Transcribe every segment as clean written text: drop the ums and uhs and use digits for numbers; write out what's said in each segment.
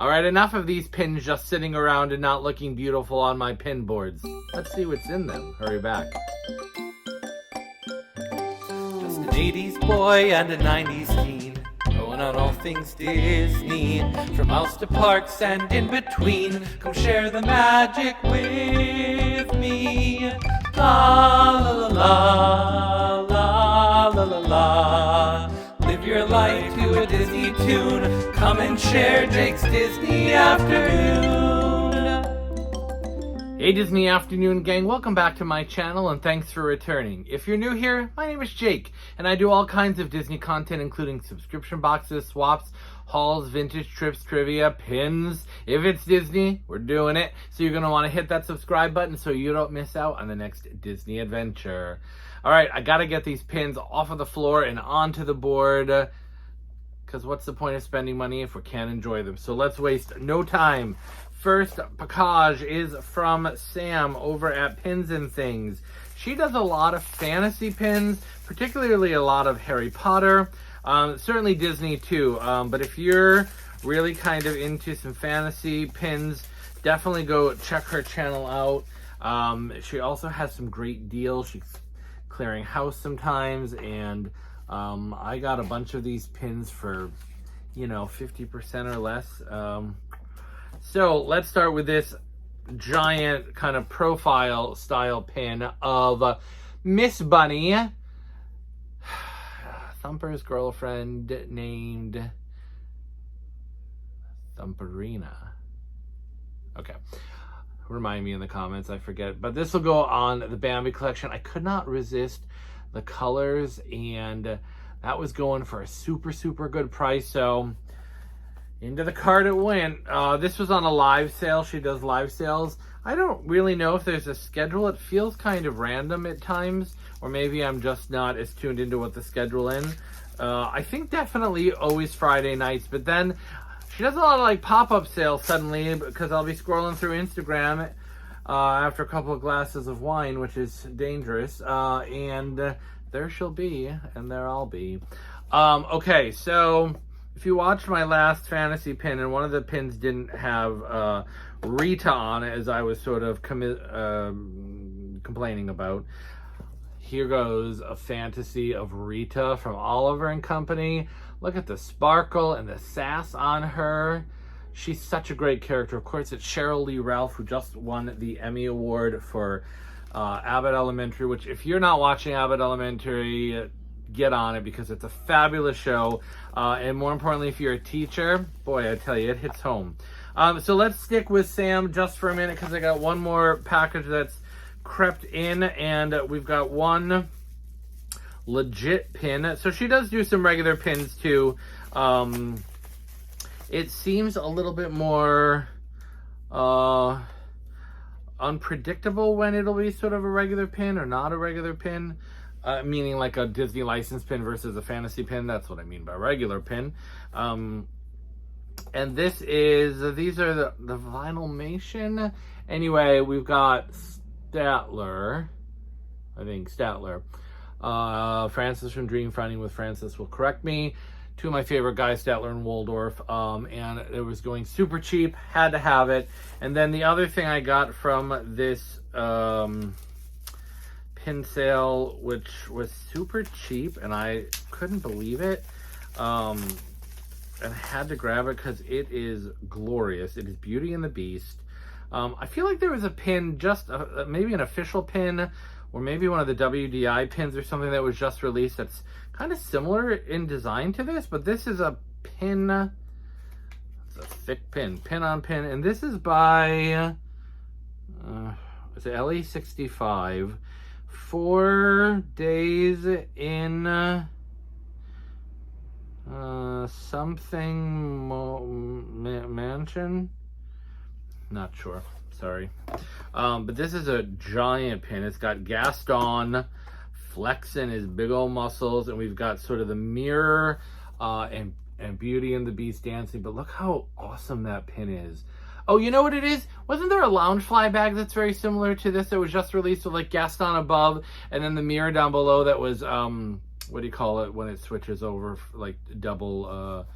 All right, enough of these pins just sitting around and not looking beautiful on my pin boards. Let's see what's in them. Hurry back. Just an 80's boy and a 90's teen, going on all things Disney, from house to parks and in between. Come share the magic with me. La la la la la la la. Live your life to a Disney tune. Come and share Jake's Disney Afternoon. Hey Disney Afternoon gang, welcome back to my channel and thanks for returning. If you're new here, my name is Jake and I do all kinds of Disney content including subscription boxes, swaps, hauls, vintage trips, trivia, pins. If it's Disney, we're doing it. So you're going to want to hit that subscribe button so you don't miss out on the next Disney adventure. Alright, I got to get these pins off of the floor and onto the board because what's the point of spending money if we can't enjoy them? So let's waste no time. First package is from Sam over at Pins and Things. She does a lot of fantasy pins, particularly a lot of Harry Potter, certainly Disney too. But if you're really kind of into some fantasy pins, definitely go check her channel out. She also has some great deals. She's clearing house sometimes, and I got a bunch of these pins for, 50% or less. So let's start with this giant kind of profile style pin of Miss Bunny, Thumper's girlfriend named Vampirina. Okay. Remind me in the comments, I forget. But this will go on the Bambi collection. I could not resist the colors, and that was going for a super, super good price. So into the cart it went. This was on a live sale. She does live sales. I don't really know if there's a schedule. It feels kind of random at times, or maybe I'm just not as tuned into what the schedule is. I think definitely always Friday nights, but then she does a lot of like pop-up sales suddenly because I'll be scrolling through Instagram after a couple of glasses of wine, which is dangerous, and there she'll be, and there I'll be. Okay, so if you watched my last fantasy pin, and one of the pins didn't have Rita on it, as I was sort of complaining about, here goes a fantasy of Rita from Oliver and Company. Look at the sparkle and the sass on her. She's such a great character. Of course, it's Cheryl Lee Ralph, who just won the Emmy Award for Abbott Elementary, which if you're not watching Abbott Elementary, get on it because it's a fabulous show. And more importantly, if you're a teacher, boy, I tell you, it hits home. So let's stick with Sam just for a minute because I got one more package that's crept in, and we've got one legit pin. So she does do some regular pins too. It seems a little bit more unpredictable when it'll be sort of a regular pin or not a regular pin. Meaning like a Disney license pin versus a fantasy pin. That's what I mean by regular pin. And these are the Vinylmation. Anyway, we've got Statler. I think Statler. Francis from Dream Finding with Francis will correct me. Two of my favorite guys, Statler and Waldorf. And it was going super cheap. Had to have it. And then the other thing I got from this pin sale, which was super cheap, and I couldn't believe it, and I had to grab it because it is glorious. It is Beauty and the Beast. I feel like there was a pin, just maybe an official pin, or maybe one of the WDI pins or something that was just released that's kind of similar in design to this, but this is a pin. It's a thick pin on pin, and this is by it's a LE65. 4 days in something mansion. Not sure. Sorry. But this is a giant pin. It's got Gaston flexing his big old muscles, and we've got sort of the mirror and Beauty and the Beast dancing. But look how awesome that pin is. Oh, you know what it is? Wasn't there a Loungefly bag that's very similar to this that was just released with like Gaston above and then the mirror down below that was, what do you call it when it switches over, like double,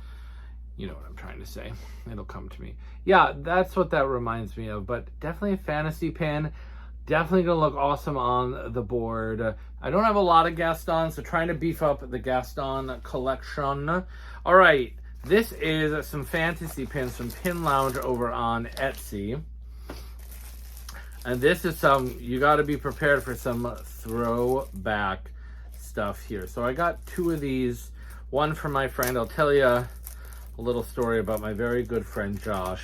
You know what I'm trying to say. It'll come to me. Yeah, that's what that reminds me of. But definitely a fantasy pin. Definitely going to look awesome on the board. I don't have a lot of Gaston, so trying to beef up the Gaston collection. All right, this is some fantasy pins from Pin Lounge over on Etsy. And this is you got to be prepared for some throwback stuff here. So I got 2 of these. One from my friend. I'll tell you a little story about my very good friend Josh.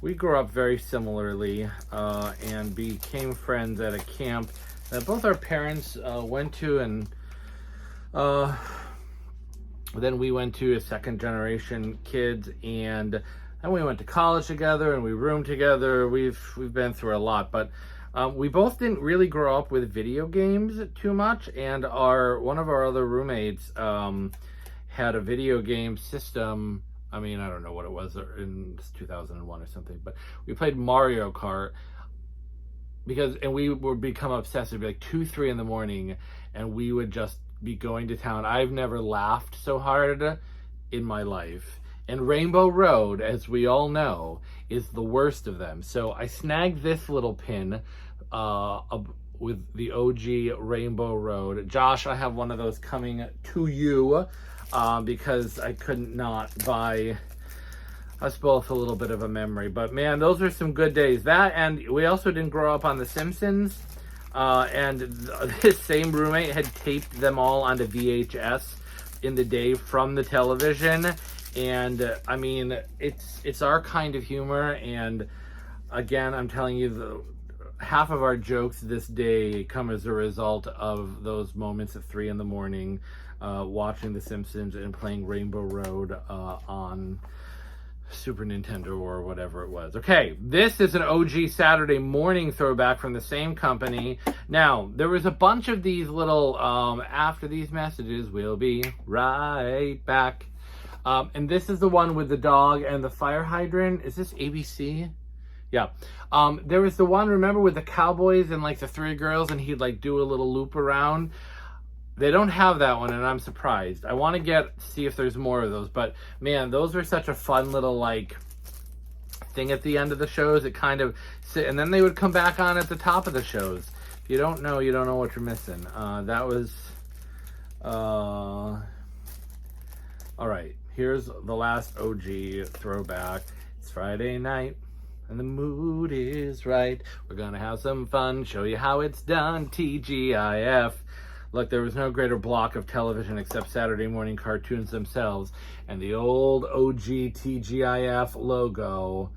We grew up very similarly and became friends at a camp that both our parents went to, and then we went to, a second generation kids, and then we went to college together and we roomed together. We've been through a lot, but we both didn't really grow up with video games too much, and one of our other roommates had a video game system. I mean, I don't know what it was in 2001 or something, but we played Mario Kart and we would become obsessed. It'd be like 2, 3 in the morning, and we would just be going to town. I've never laughed so hard in my life. And Rainbow Road, as we all know, is the worst of them. So I snagged this little pin with the OG Rainbow Road. Josh, I have one of those coming to you. Because I couldn't not buy us both a little bit of a memory. But man, those are some good days. That, and we also didn't grow up on The Simpsons. And this same roommate had taped them all onto VHS in the day from the television. And I mean, it's our kind of humor. And again, I'm telling you, half of our jokes this day come as a result of those moments at 3 in the morning. Watching The Simpsons and playing Rainbow Road on Super Nintendo or whatever it was. Okay, this is an OG Saturday morning throwback from the same company. Now, there was a bunch of these little, after these messages, we'll be right back. And this is the one with the dog and the fire hydrant. Is this ABC? Yeah. There was the one, remember, with the cowboys and like the 3 girls, and he'd like do a little loop around. They don't have that one, and I'm surprised. I want to see if there's more of those, but man, those were such a fun little like thing at the end of the shows. It kind of and then they would come back on at the top of the shows. If you don't know what you're missing. That was all right. Here's the last OG throwback. It's Friday night and the mood is right. We're gonna have some fun, show you how it's done. TGIF. Look, there was no greater block of television except Saturday morning cartoons themselves and the old OG TGIF logo.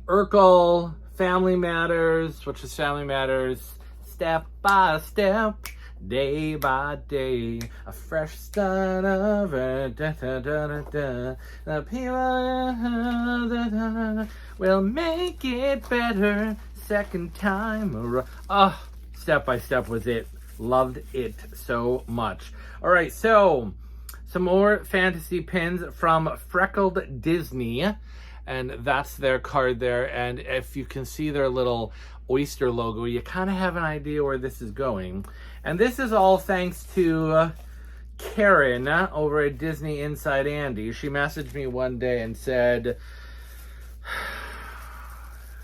Urkel, Family Matters, which is Family Matters, step by step, day by day, a fresh start of it. The people will make it better second time around. Oh, Step by Step was it. Loved it so much. All right, so some more fantasy pins from Freckled Disney, and that's their card there. And if you can see their little oyster logo, you kind of have an idea where this is going. And this is all thanks to Karen over at Disney Inside Andy. She messaged me one day and said,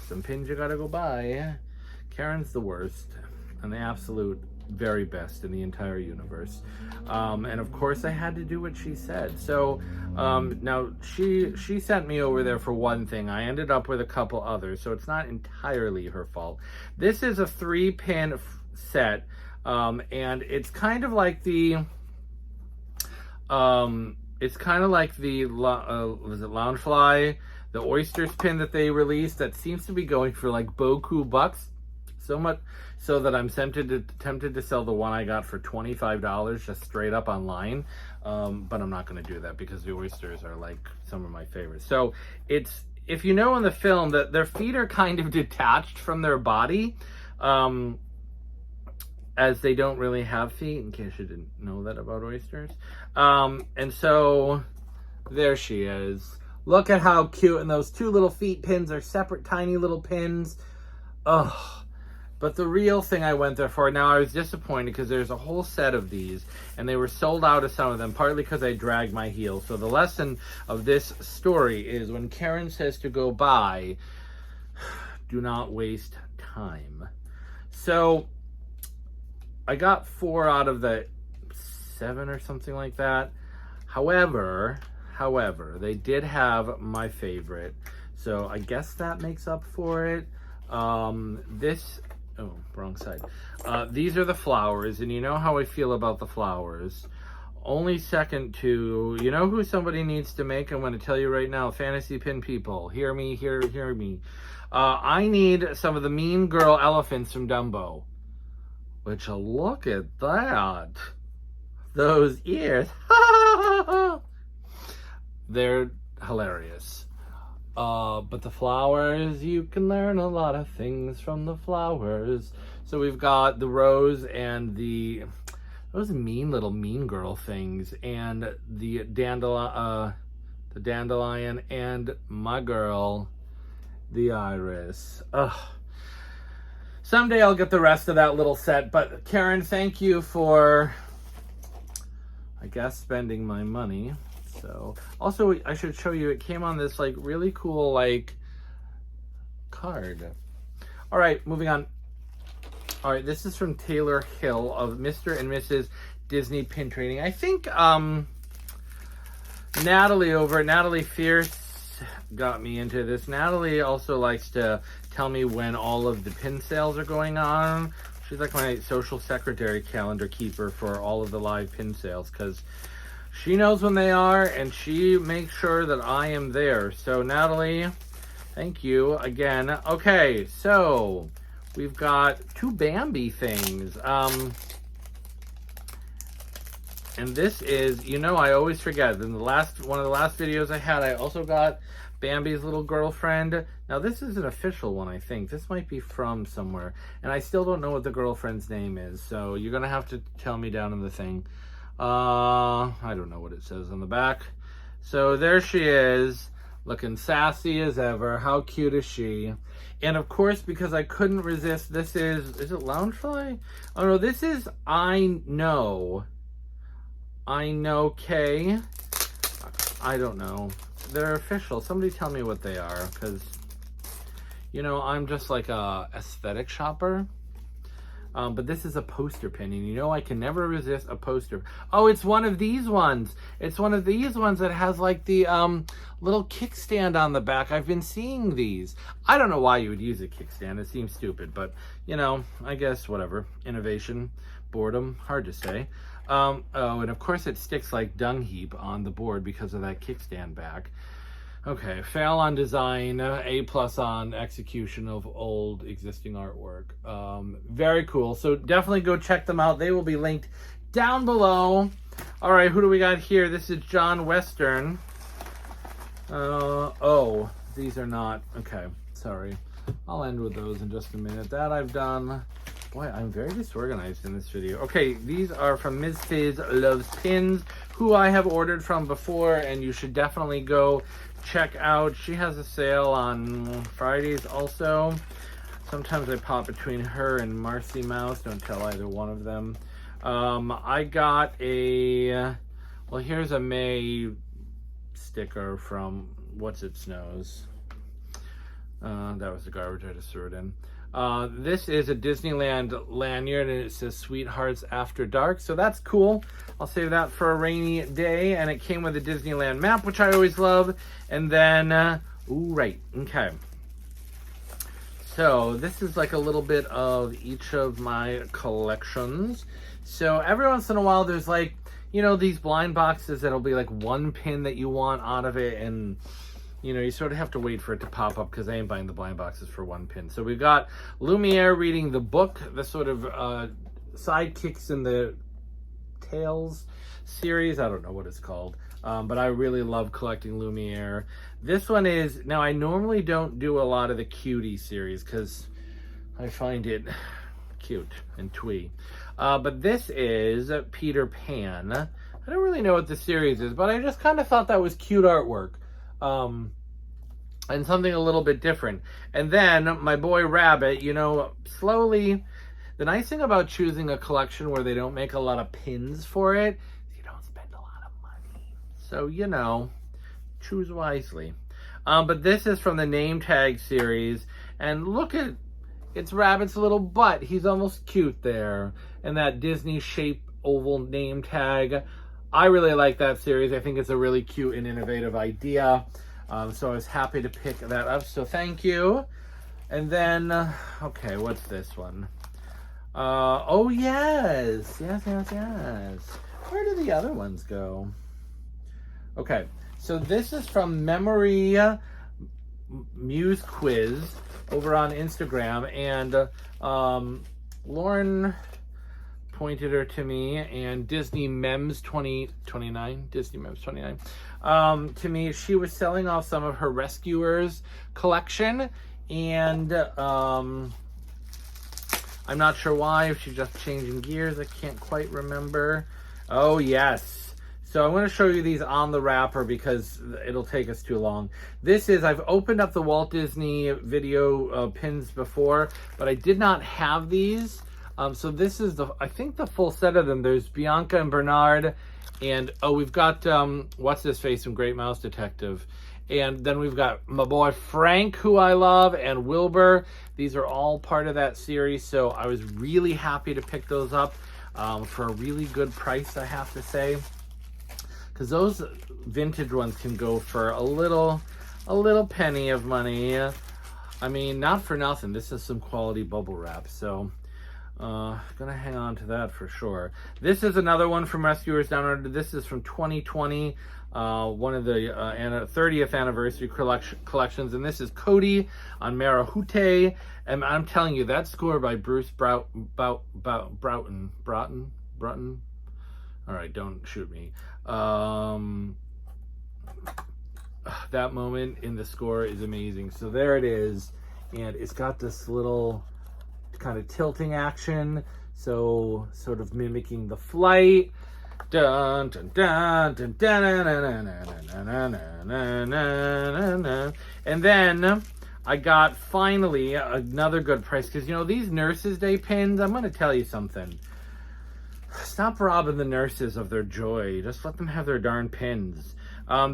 some pins you gotta go buy. Karen's the worst and the absolute very best in the entire universe. And of course I had to do what she said. So now she sent me over there for one thing. I ended up with a couple others, so it's not entirely her fault. This is a 3-pin set, and it's kind of like the was it Loungefly, the oysters pin that they released that seems to be going for like beaucoup bucks. So much so that I'm tempted to sell the one I got for $25 just straight up online. But I'm not going to do that because the oysters are like some of my favorites. So it's, if you know in the film that their feet are kind of detached from their body, as they don't really have feet, in case you didn't know that about oysters. And so there she is. Look at how cute. And those 2 little feet pins are separate tiny little pins. Oh, But the real thing I went there for, now I was disappointed because there's a whole set of these and they were sold out of some of them, partly because I dragged my heels. So the lesson of this story is when Karen says to go buy, do not waste time. So I got 4 out of the 7 or something like that. However, they did have my favorite. So I guess that makes up for it. Oh, wrong side. These are the flowers, and you know how I feel about the flowers. Only second to, you know who somebody needs to make? I'm going to tell you right now, fantasy pin people. Hear me, hear me. I need some of the mean girl elephants from Dumbo. Which, look at that. Those ears. They're hilarious. But the flowers, you can learn a lot of things from the flowers. So we've got the rose and those mean little mean girl things, and the dandelion, and my girl, the iris. Ugh. Someday I'll get the rest of that little set, but Karen, thank you for, I guess, spending my money. So, also, I should show you, it came on this, like, really cool, like, card. All right, moving on. All right, this is from Taylor Hill of Mr. and Mrs. Disney Pin Trading. I think, Natalie Fierce got me into this. Natalie also likes to tell me when all of the pin sales are going on. She's like my social secretary calendar keeper for all of the live pin sales, because she knows when they are, and she makes sure that I am there. So, Natalie, thank you again. Okay, so we've got 2 Bambi things. And this is, you know, I always forget. In one of the last videos I had, I also got Bambi's little girlfriend. Now, this is an official one, I think. This might be from somewhere. And I still don't know what the girlfriend's name is. So, you're going to have to tell me down in the thing. I don't know what it says on the back. So there she is, looking sassy as ever. How cute is she? And of course, because I couldn't resist, this is it Loungefly? Oh no, this is I Know K. I don't know. They're official. Somebody tell me what they are, because, you know, I'm just like a aesthetic shopper. But this is a poster pin, and you know I can never resist a poster. Oh, it's one of these ones. It's one of these ones that has like the little kickstand on the back. I've been seeing these. I don't know why you would use a kickstand. It seems stupid, but you know, I guess whatever. Innovation, boredom, hard to say. Oh, and of course it sticks like dung heap on the board because of that kickstand back. Okay, fail on design, A+ on execution of old existing artwork. Very cool. So definitely go check them out. They will be linked down below. All right, who do we got here? This is John Western. Oh, these are not. Okay, sorry. I'll end with those in just a minute. That I've done. Boy, I'm very disorganized in this video. Okay, these are from Ms. Phys Loves Pins, who I have ordered from before, and you should definitely go check out. She has a sale on Fridays also. Sometimes I pop between her and Marcy Mouse. Don't tell either one of them. I got a, well, here's a May sticker from What's It Snows. That was the garbage, I just threw it in. This is a Disneyland lanyard, and it says Sweethearts After Dark, so that's cool. I'll save that for a rainy day, and it came with a Disneyland map, which I always love. And then, ooh, right, okay. So this is like a little bit of each of my collections. So every once in a while, there's like, you know, these blind boxes that'll be like one pin that you want out of it, and you know, you sort of have to wait for it to pop up because I ain't buying the blind boxes for one pin. So we've got Lumiere reading the book, the sort of sidekicks in the Tales series. I don't know what it's called, but I really love collecting Lumiere. This one is, now I normally don't do a lot of the cutie series because I find it cute and twee. But this is Peter Pan. I don't really know what the series is, but I just kind of thought that was cute artwork. and something a little bit different. And then my boy Rabbit, you know, slowly, the nice thing about choosing a collection where they don't make a lot of pins for it is you don't spend a lot of money. So, you know, choose wisely. But this is from the name tag series, and look at, it's Rabbit's little butt. He's almost cute there. And that Disney shape oval name tag. I really like that series. I think it's a really cute and innovative idea. So I was happy to pick that up. So thank you. And then, okay, what's this one? Oh, yes. Yes. Where do the other ones go? Okay, so this is from Memory Muse Quiz over on Instagram. And Lauren pointed her to me, and Disney Mems 2029, Disney Mems 29, to me. She was selling off some of her Rescuers collection, and I'm not sure why, if she's just changing gears, I can't quite remember. Oh yes, so I'm going to show you these on the wrapper because it'll take us too long. This is, I've opened up the Walt Disney video pins before, but I did not have these. So this is I think the full set of them. There's Bianca and Bernard, and we've got, what's his face from Great Mouse Detective. And then we've got my boy Frank, who I love, and Wilbur. These are all part of that series, so I was really happy to pick those up for a really good price, I have to say. Because those vintage ones can go for a little penny of money. I mean, not for nothing. This is some quality bubble wrap, so gonna hang on to that for sure. This is another one from Rescuers Down Under. This is from 2020, one of the 30th anniversary collections, and this is Cody on Marahute. And I'm telling you, that score by Bruce Broughton. All right, don't shoot me. That moment in the score is amazing. So there it is, and it's got this little kind of tilting action, so sort of mimicking the flight. Dun, dun, dun, dun, dun, dun, dun. And then I got finally another good price, because you know these Nurses Day pins, I'm going to tell you something. Stop robbing the nurses of their joy. Just let them have their darn pins.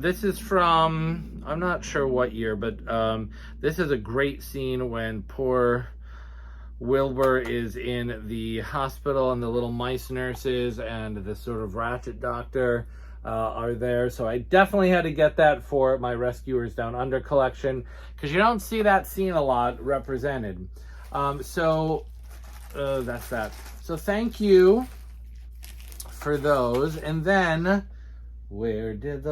This is from, I'm not sure what year, but this is a great scene when poor Wilbur is in the hospital, and the little mice nurses and the sort of ratchet doctor are there. So I definitely had to get that for my Rescuers Down Under collection, because you don't see that scene a lot represented. So that's that. So thank you for those. And then, where did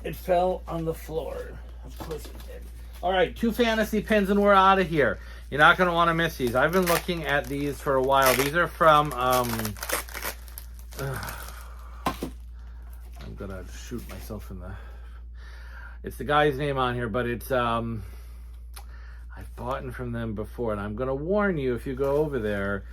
it fell on the floor. Of course it did. All right, 2 fantasy pins and we're out of here. You're not going to want to miss these. I've been looking at these for a while. These are from, I'm going to shoot myself in the, it's the guy's name on here, but it's, I've bought from them before, and I'm going to warn you, if you go over there,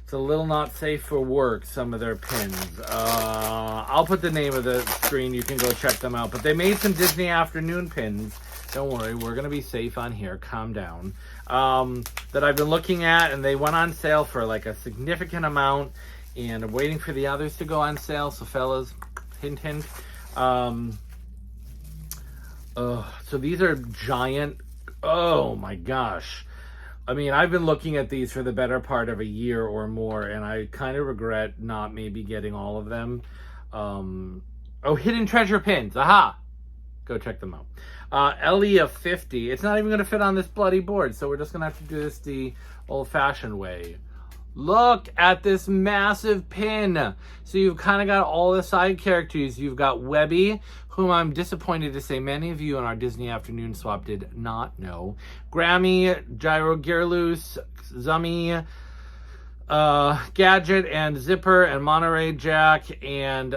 it's a little not safe for work, some of their pins. I'll put the name of the screen. You can go check them out. But they made some Disney afternoon pins. Don't worry, we're going to be safe on here. Calm down. That I've been looking at, and they went on sale for like a significant amount. And I'm waiting for the others to go on sale. So fellas, hint, hint. So these are giant. Oh my gosh. I mean, I've been looking at these for the better part of a year or more, and I kind of regret not maybe getting all of them. Oh, hidden treasure pins. Aha! Go check them out. Ellie of 50. It's not even going to fit on this bloody board, so we're just going to have to do this the old-fashioned way. Look at this massive pin. So you've kind of got all the side characters. You've got Webby, whom I'm disappointed to say many of you on our Disney Afternoon Swap did not know. Grammy, Gyro Gearloose, Zummy, Gadget, and Zipper, and Monterey Jack, and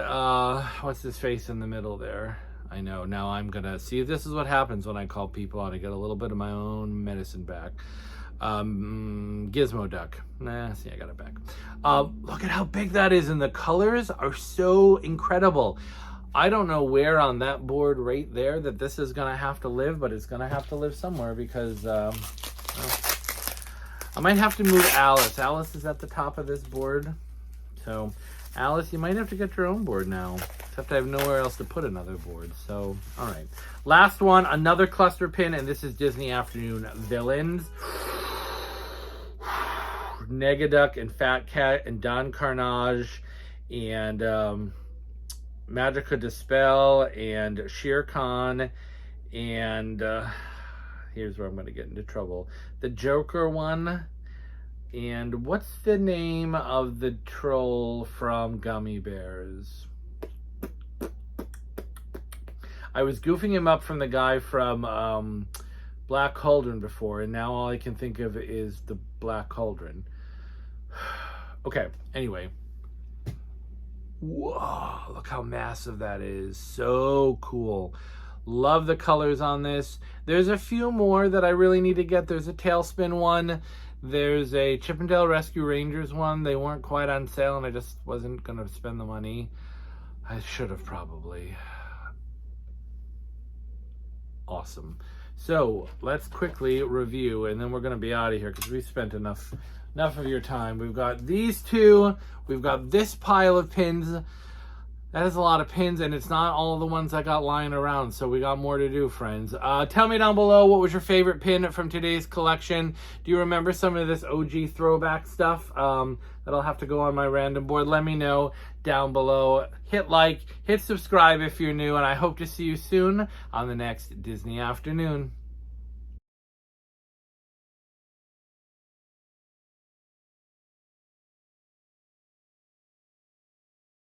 what's his face in the middle there? I know, now I'm gonna see, this is what happens when I call people out. I get a little bit of my own medicine back. Gizmo Duck. Nah, see, I got it back. Look at how big that is, and the colors are so incredible. I don't know where on that board right there that this is going to have to live, but it's going to have to live somewhere because well, I might have to move Alice. Alice is at the top of this board. So, Alice, you might have to get your own board now. Except I have nowhere else to put another board. So, all right. Last one, another cluster pin, and this is Disney Afternoon Villains. Negaduck and Fat Cat and Don Carnage and Magica Dispel and Shere Khan and here's where I'm going to get into trouble. The Joker one. And what's the name of the troll from Gummy Bears? I was goofing him up from the guy from Black Cauldron before, and now all I can think of is the Black Cauldron. Okay, anyway. Whoa, look how massive that is. So cool. Love the colors on this. There's a few more that I really need to get. There's a Tailspin one. There's a Chippendale Rescue Rangers one. They weren't quite on sale, and I just wasn't going to spend the money. I should have probably. Awesome. So let's quickly review, and then we're going to be out of here because we've spent enough of your time. We've got these two. We've got this pile of pins. That is a lot of pins, and it's not all the ones I got lying around, so we got more to do, friends. Tell me down below, what was your favorite pin from today's collection? Do you remember some of this OG throwback stuff? That'll have to go on my random board. Let me know down below. Hit like, hit subscribe if you're new, and I hope to see you soon on the next Disney Afternoon.